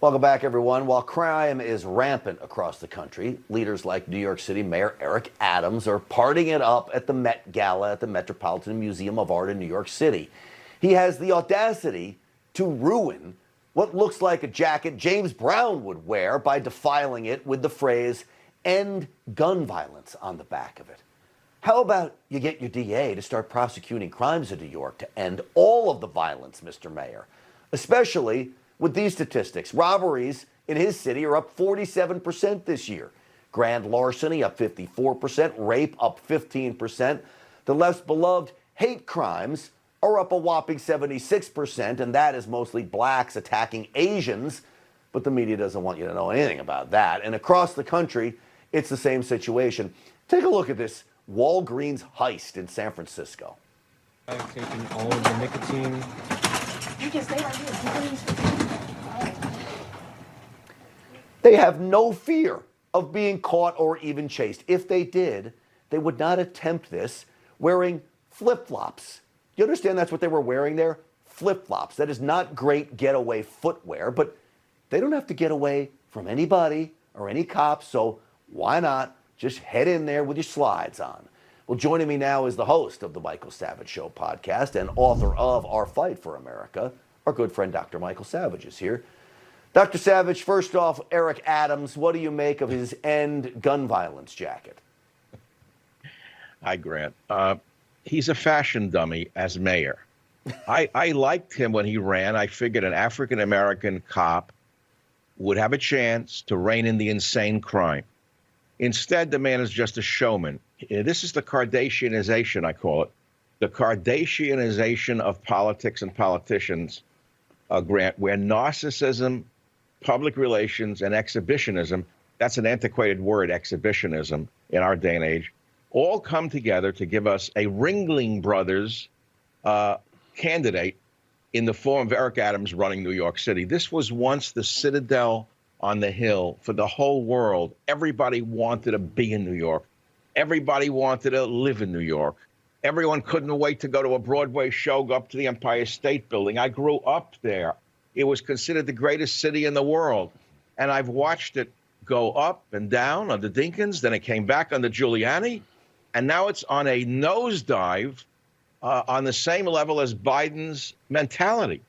Welcome back, everyone. While crime is rampant across the country, leaders like New York City Mayor Eric Adams are partying it up at the Met Gala at the Metropolitan Museum of Art in New York City. He has the audacity to ruin what looks like a jacket James Brown would wear by defiling it with the phrase, "End gun violence" on the back of it. How about you get your DA to start prosecuting crimes in New York to end all of the violence, Mr. Mayor? Especially with these statistics. Robberies in his city are up 47% this year. Grand larceny up 54%, rape up 15%. The left's beloved hate crimes are up a whopping 76%, and that is mostly blacks attacking Asians. But the media doesn't want you to know anything about that. And across the country, it's the same situation. Take a look at this Walgreens heist in San Francisco. I've taken all of the nicotine. You can stay right here. They have no fear of being caught or even chased. If they did, they would not attempt this wearing flip-flops. You understand that's what they were wearing there? Flip-flops. That is not great getaway footwear, but they don't have to get away from anybody or any cops, so why not just head in there with your slides on? Well, joining me now is the host of the Michael Savage Show podcast and author of Our Fight for America. Our good friend Dr. Michael Savage is here. Dr. Savage, first off, Eric Adams, what do you make of his End Gun Violence jacket? Hi, Grant. He's a fashion dummy as mayor. I liked him when he ran. I figured an African-American cop would have a chance to rein in the insane crime. Instead, the man is just a showman. This is the Kardashianization, I call it. The Kardashianization of politics and politicians, Grant, where narcissism, public relations, and exhibitionism, that's an antiquated word, exhibitionism, in our day and age, all come together to give us a Ringling Brothers candidate in the form of Eric Adams running New York City. This was once the citadel on the hill for the whole world. Everybody wanted to be in New York. Everybody wanted to live in New York. Everyone couldn't wait to go to a Broadway show, go up to the Empire State Building. I grew up there. It was considered the greatest city in the world. And I've watched it go up and down under Dinkins. Then it came back under Giuliani. And now it's on a nosedive on the same level as Biden's mentality.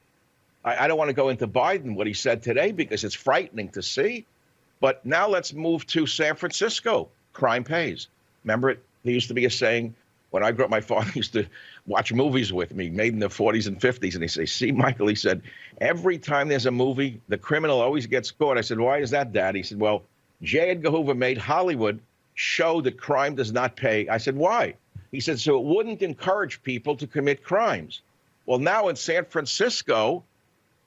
I don't want to go into Biden, what he said today, because it's frightening to see. But now let's move to San Francisco. Crime pays. Remember, there used to be a saying, when I grew up, my father used to watch movies with me, made in the 40s and 50s. And he'd say, "See, Michael," he said, "every time there's a movie, the criminal always gets caught." I said, "Why is that, Dad?" He said, "Well, J. Edgar Hoover made Hollywood show that crime does not pay." I said, "Why?" He said, "So it wouldn't encourage people to commit crimes." Well, now in San Francisco,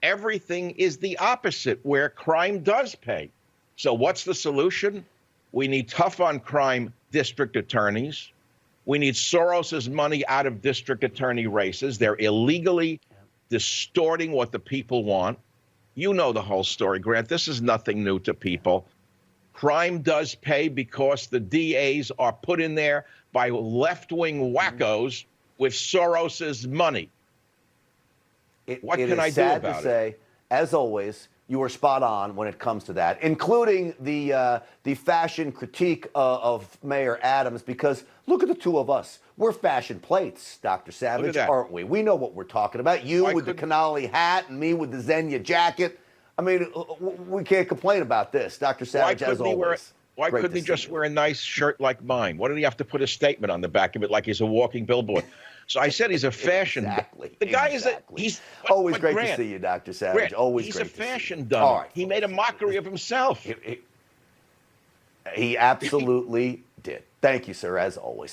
everything is the opposite, where crime does pay. So what's the solution? We need tough on crime district attorneys. We need Soros's money out of district attorney races. They're illegally distorting what the people want. You know the whole story, Grant. This is nothing new to people. Crime does pay because the DAs are put in there by left-wing wackos with Soros's money. What can I do about it? It is sad to say, as always, you are spot on when it comes to that, including the fashion critique of Mayor Adams, because look at the two of us. We're fashion plates, Dr. Savage, aren't we? We know what we're talking about. You with the Canali hat and me with the Xenia jacket. I mean, we can't complain about this. Dr. Savage, as always. Why couldn't he just wear a nice shirt like mine? Why did he have to put a statement on the back of it like he's a walking billboard? So I said he's a fashion. Exactly. The guy he's always great to see you, Dr. Savage. Grant, always he's great a to see you. fashion dummy. All right. He made a mockery of himself. He absolutely did. Thank you, sir, as always.